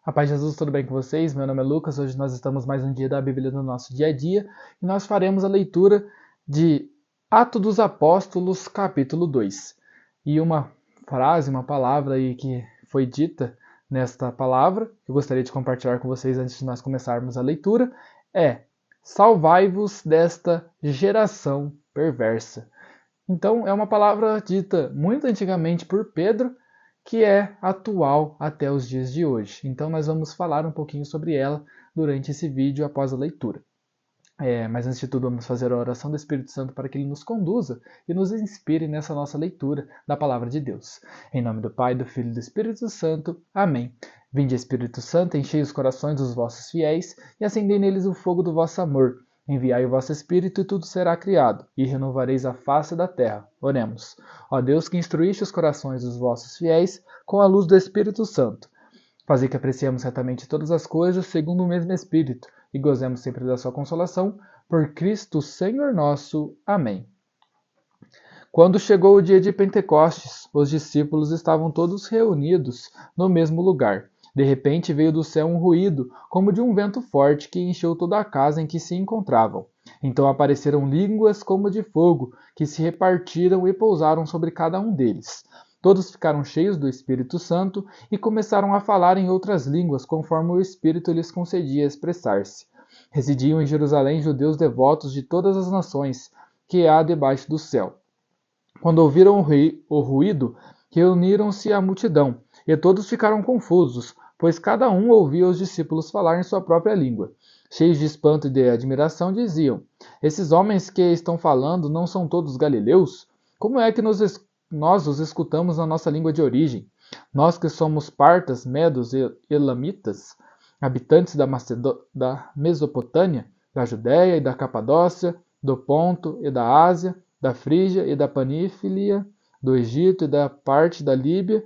A paz de Jesus, tudo bem com vocês? Meu nome é Lucas, hoje nós estamos mais um dia da Bíblia no nosso dia a dia e nós faremos a leitura de Atos dos Apóstolos, capítulo 2. E uma frase, uma palavra aí que foi dita nesta palavra, que eu gostaria de compartilhar com vocês antes de nós começarmos a leitura, é: salvai-vos desta geração perversa. Então, é uma palavra dita muito antigamente por Pedro, que é atual até os dias de hoje. Então, nós vamos falar um pouquinho sobre ela durante esse vídeo após a leitura. Mas antes de tudo, vamos fazer a oração do Espírito Santo para que ele nos conduza e nos inspire nessa nossa leitura da Palavra de Deus. Em nome do Pai, do Filho e do Espírito Santo. Amém. Vinde, Espírito Santo, enchei os corações dos vossos fiéis e acendei neles o fogo do vosso amor. Enviai o vosso Espírito e tudo será criado, e renovareis a face da terra. Oremos. Ó Deus, que instruíste os corações dos vossos fiéis com a luz do Espírito Santo. Fazei que apreciemos retamente todas as coisas segundo o mesmo Espírito, e gozemos sempre da sua consolação, por Cristo Senhor nosso. Amém. Quando chegou o dia de Pentecostes, os discípulos estavam todos reunidos no mesmo lugar. De repente veio do céu um ruído, como de um vento forte, que encheu toda a casa em que se encontravam. Então apareceram línguas como de fogo, que se repartiram e pousaram sobre cada um deles. Todos ficaram cheios do Espírito Santo e começaram a falar em outras línguas, conforme o Espírito lhes concedia expressar-se. Residiam em Jerusalém judeus devotos de todas as nações que há debaixo do céu. Quando ouviram o ruído, reuniram-se à multidão, e todos ficaram confusos, pois cada um ouvia os discípulos falar em sua própria língua. Cheios de espanto e de admiração, diziam: esses homens que estão falando não são todos galileus? Como é que nós os escutamos na nossa língua de origem? Nós que somos partas, medos e elamitas, habitantes da Mesopotâmia, da Judéia e da Capadócia, do Ponto e da Ásia, da Frígia e da Panífilia, do Egito e da parte da Líbia,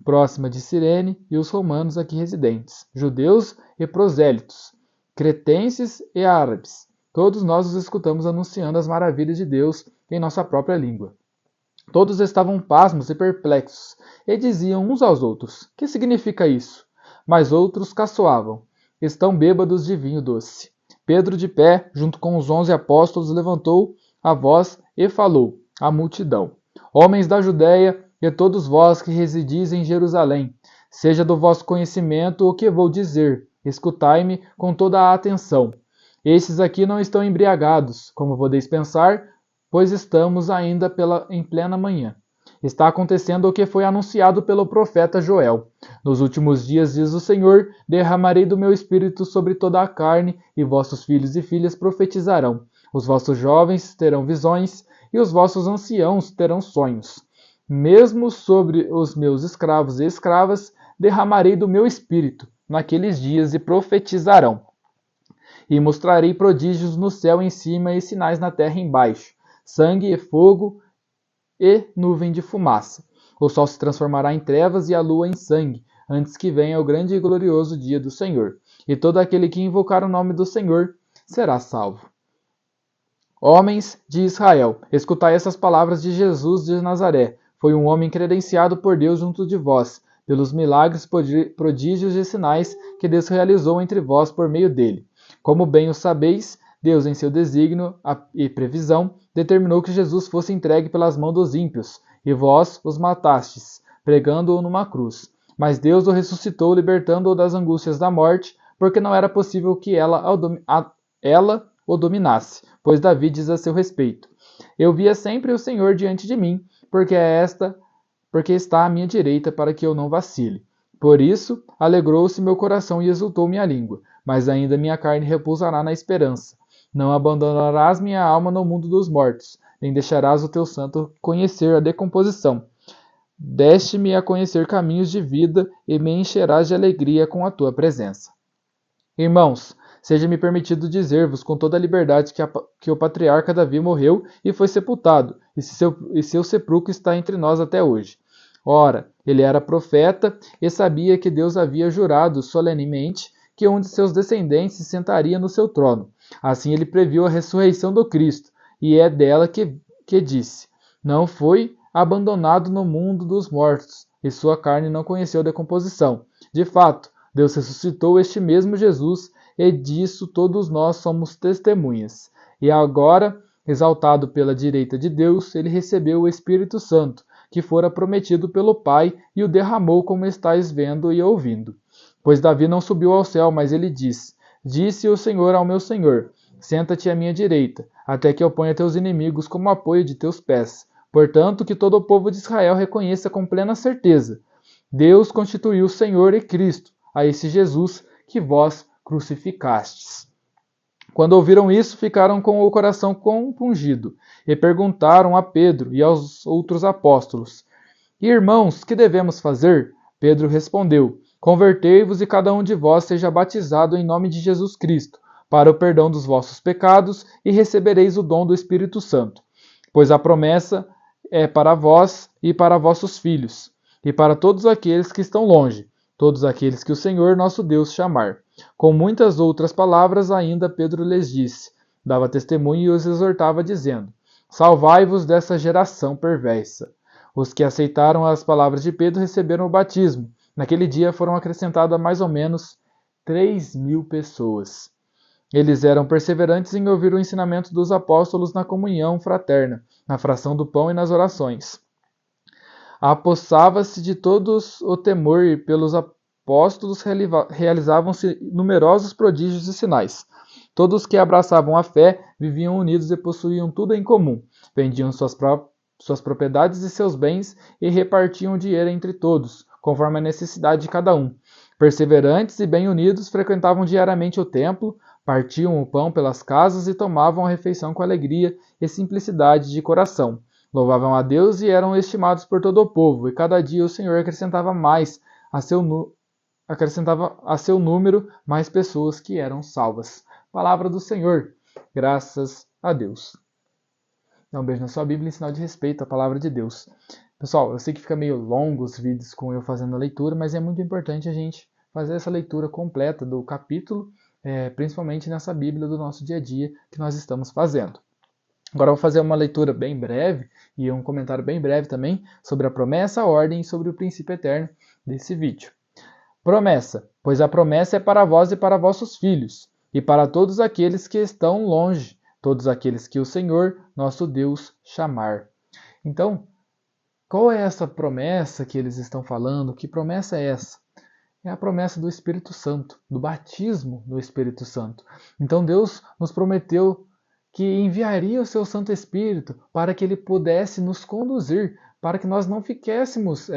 próxima de Cirene, e os romanos aqui residentes, judeus e prosélitos, cretenses e árabes. Todos nós os escutamos anunciando as maravilhas de Deus em nossa própria língua. Todos estavam pasmos e perplexos, e diziam uns aos outros: que significa isso? Mas outros caçoavam: estão bêbados de vinho doce. Pedro, de pé, junto com os 11 apóstolos, levantou a voz e falou à multidão: homens da Judéia e todos vós que residis em Jerusalém, seja do vosso conhecimento o que vou dizer, escutai-me com toda a atenção. Estes aqui não estão embriagados, como podeis pensar, pois estamos ainda em plena manhã. Está acontecendo o que foi anunciado pelo profeta Joel. Nos últimos dias, diz o Senhor, derramarei do meu espírito sobre toda a carne, e vossos filhos e filhas profetizarão. Os vossos jovens terão visões, e os vossos anciãos terão sonhos. Mesmo sobre os meus escravos e escravas, derramarei do meu espírito naqueles dias, e profetizarão. E mostrarei prodígios no céu em cima e sinais na terra embaixo: sangue e fogo e nuvem de fumaça. O sol se transformará em trevas e a lua em sangue, antes que venha o grande e glorioso dia do Senhor. E todo aquele que invocar o nome do Senhor será salvo. Homens de Israel, escutai essas palavras de Jesus de Nazaré. Foi um homem credenciado por Deus junto de vós, pelos milagres, prodígios e sinais que Deus realizou entre vós por meio dele. Como bem o sabeis, Deus, em seu desígnio e previsão, determinou que Jesus fosse entregue pelas mãos dos ímpios, e vós os matastes, pregando-o numa cruz. Mas Deus o ressuscitou, libertando-o das angústias da morte, porque não era possível que ela o dominasse, pois Davi diz a seu respeito: eu via sempre o Senhor diante de mim, porque está à minha direita, para que eu não vacile. Por isso, alegrou-se meu coração e exultou minha língua, mas ainda minha carne repousará na esperança. Não abandonarás minha alma no mundo dos mortos, nem deixarás o teu santo conhecer a decomposição. Deste-me a conhecer caminhos de vida, e me encherás de alegria com a tua presença. Irmãos, seja-me permitido dizer-vos com toda a liberdade que o patriarca Davi morreu e foi sepultado, e seu sepulcro está entre nós até hoje. Ora, ele era profeta e sabia que Deus havia jurado solenemente que um de seus descendentes se sentaria no seu trono. Assim ele previu a ressurreição do Cristo, e é dela que disse: não foi abandonado no mundo dos mortos, e sua carne não conheceu decomposição. De fato, Deus ressuscitou este mesmo Jesus, e disso todos nós somos testemunhas. E agora, exaltado pela direita de Deus, ele recebeu o Espírito Santo, que fora prometido pelo Pai, e o derramou como estáis vendo e ouvindo. Pois Davi não subiu ao céu, mas ele disse o Senhor ao meu Senhor, senta-te à minha direita, até que eu ponha teus inimigos como apoio de teus pés. Portanto, que todo o povo de Israel reconheça com plena certeza: Deus constituiu Senhor e Cristo, a esse Jesus que vós crucificastes. Quando ouviram isso, ficaram com o coração compungido e perguntaram a Pedro e aos outros apóstolos: Irmãos, que devemos fazer? Pedro respondeu: Convertei-vos e cada um de vós seja batizado em nome de Jesus Cristo, para o perdão dos vossos pecados, e recebereis o dom do Espírito Santo. Pois a promessa é para vós e para vossos filhos, e para todos aqueles que estão longe, todos aqueles que o Senhor nosso Deus chamar. Com muitas outras palavras ainda Pedro lhes disse, dava testemunho e os exortava, dizendo: Salvai-vos dessa geração perversa. Os que aceitaram as palavras de Pedro receberam o batismo. Naquele dia foram acrescentadas mais ou menos 3.000 pessoas. Eles eram perseverantes em ouvir o ensinamento dos apóstolos na comunhão fraterna, na fração do pão e nas orações. Apossava-se de todos o temor e pelos apóstolos realizavam-se numerosos prodígios e sinais. Todos que abraçavam a fé viviam unidos e possuíam tudo em comum. Vendiam suas propriedades e seus bens e repartiam o dinheiro entre todos, conforme a necessidade de cada um. Perseverantes e bem unidos, frequentavam diariamente o templo, partiam o pão pelas casas e tomavam a refeição com alegria e simplicidade de coração. Louvavam a Deus e eram estimados por todo o povo, e cada dia o Senhor acrescentava a seu número mais pessoas que eram salvas. Palavra do Senhor. Graças a Deus. Dá um beijo na sua Bíblia em sinal de respeito à palavra de Deus. Pessoal, eu sei que fica meio longo os vídeos com eu fazendo a leitura, mas é muito importante a gente fazer essa leitura completa do capítulo, principalmente nessa Bíblia do nosso dia a dia que nós estamos fazendo. Agora eu vou fazer uma leitura bem breve e um comentário bem breve também sobre a promessa, a ordem e sobre o princípio eterno desse vídeo. Promessa, pois a promessa é para vós e para vossos filhos, e para todos aqueles que estão longe, todos aqueles que o Senhor, nosso Deus, chamar. Então, qual é essa promessa que eles estão falando? Que promessa é essa? É a promessa do Espírito Santo, do batismo do Espírito Santo. Então Deus nos prometeu que enviaria o seu Santo Espírito para que ele pudesse nos conduzir, para que nós não ficássemos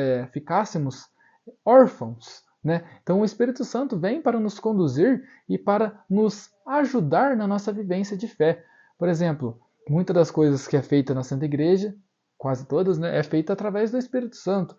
órfãos, né? Então o Espírito Santo vem para nos conduzir e para nos ajudar na nossa vivência de fé. Por exemplo, muitas das coisas que é feita na Santa Igreja, quase todas, né, é feita através do Espírito Santo.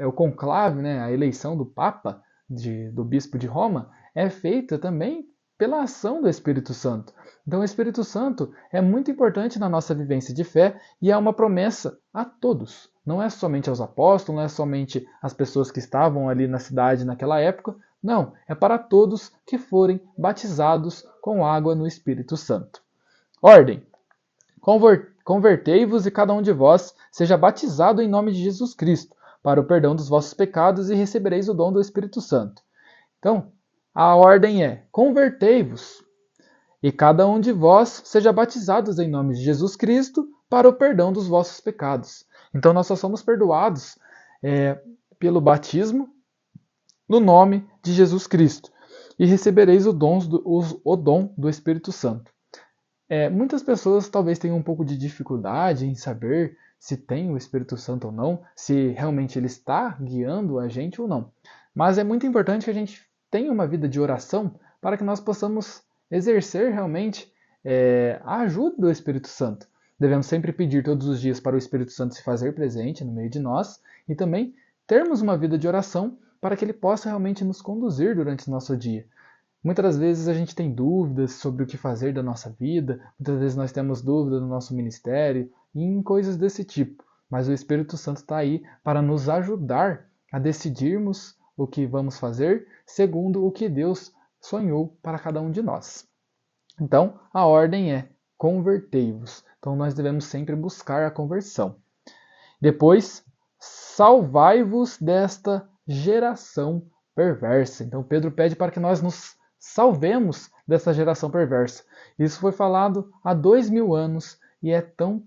O conclave, né, a eleição do Papa, do Bispo de Roma, é feita também pela ação do Espírito Santo. Então o Espírito Santo é muito importante na nossa vivência de fé e é uma promessa a todos. Não é somente aos apóstolos, não é somente às pessoas que estavam ali na cidade naquela época. Não, é para todos que forem batizados com água no Espírito Santo. Ordem. Convertei-vos e cada um de vós seja batizado em nome de Jesus Cristo, para o perdão dos vossos pecados, e recebereis o dom do Espírito Santo. Então, a ordem é: convertei-vos, e cada um de vós seja batizados em nome de Jesus Cristo, para o perdão dos vossos pecados. Então, nós só somos perdoados pelo batismo no nome de Jesus Cristo, e recebereis o dom do Espírito Santo. Muitas pessoas talvez tenham um pouco de dificuldade em saber se tem o Espírito Santo ou não, se realmente ele está guiando a gente ou não. Mas é muito importante que a gente tenha uma vida de oração para que nós possamos exercer realmente a ajuda do Espírito Santo. Devemos sempre pedir todos os dias para o Espírito Santo se fazer presente no meio de nós e também termos uma vida de oração para que ele possa realmente nos conduzir durante o nosso dia. Muitas das vezes a gente tem dúvidas sobre o que fazer da nossa vida, muitas vezes nós temos dúvidas no nosso ministério e em coisas desse tipo, mas o Espírito Santo está aí para nos ajudar a decidirmos o que vamos fazer segundo o que Deus sonhou para cada um de nós. Então, a ordem é: convertei-vos. Então, nós devemos sempre buscar a conversão. Depois, salvai-vos desta geração perversa. Então Pedro pede para que nós nos salvemos dessa geração perversa. Isso foi falado há 2000 anos e é tão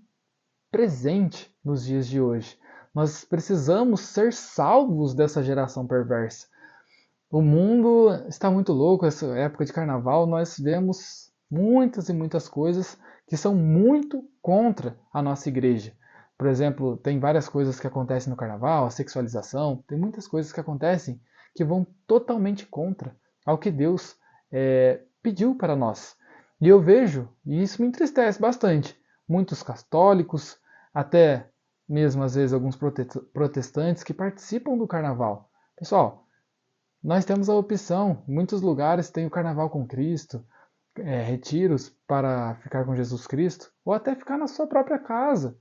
presente nos dias de hoje. Nós precisamos ser salvos dessa geração perversa. O mundo está muito louco, essa época de carnaval, nós vemos muitas e muitas coisas que são muito contra a nossa igreja. Por exemplo, tem várias coisas que acontecem no carnaval, a sexualização, tem muitas coisas que acontecem que vão totalmente contra ao que Deus pediu para nós. E eu vejo, e isso me entristece bastante, muitos católicos, até mesmo às vezes alguns protestantes que participam do carnaval. Pessoal, nós temos a opção, em muitos lugares tem o Carnaval com Cristo, retiros para ficar com Jesus Cristo, ou até ficar na sua própria casa,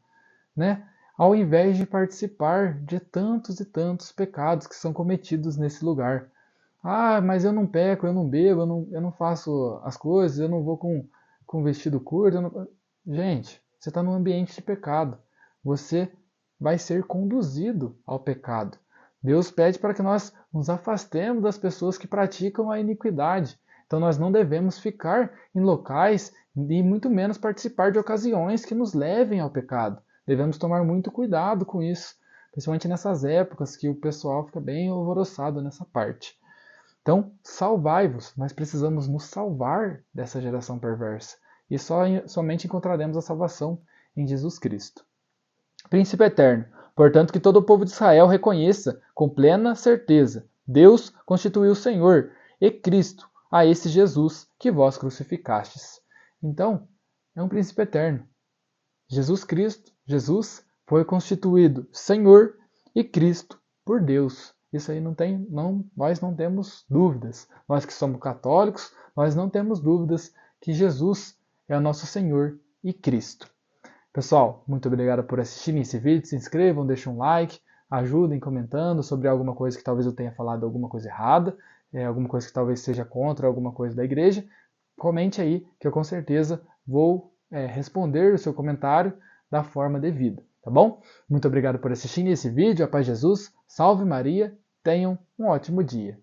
né? Ao invés de participar de tantos e tantos pecados que são cometidos nesse lugar. Ah, mas eu não peco, eu não bebo, eu não faço as coisas, eu não vou com vestido curto. Gente, você está num ambiente de pecado. Você vai ser conduzido ao pecado. Deus pede para que nós nos afastemos das pessoas que praticam a iniquidade. Então nós não devemos ficar em locais e muito menos participar de ocasiões que nos levem ao pecado. Devemos tomar muito cuidado com isso, principalmente nessas épocas que o pessoal fica bem alvoroçado nessa parte. Então, salvai-vos. Nós precisamos nos salvar dessa geração perversa. E somente encontraremos a salvação em Jesus Cristo. Príncipe eterno. Portanto, que todo o povo de Israel reconheça com plena certeza: Deus constituiu o Senhor e Cristo, a esse Jesus que vós crucificastes. Então, é um príncipe eterno. Jesus Cristo, Jesus foi constituído Senhor e Cristo por Deus. Isso aí nós não temos dúvidas. Nós que somos católicos, nós não temos dúvidas que Jesus é o nosso Senhor e Cristo. Pessoal, muito obrigado por assistirem esse vídeo. Se inscrevam, deixem um like, ajudem comentando sobre alguma coisa que talvez eu tenha falado alguma coisa errada, alguma coisa que talvez seja contra alguma coisa da igreja. Comente aí que eu com certeza vou responder o seu comentário da forma devida, tá bom? Muito obrigado por assistirem esse vídeo. A paz de Jesus, salve Maria, tenham um ótimo dia.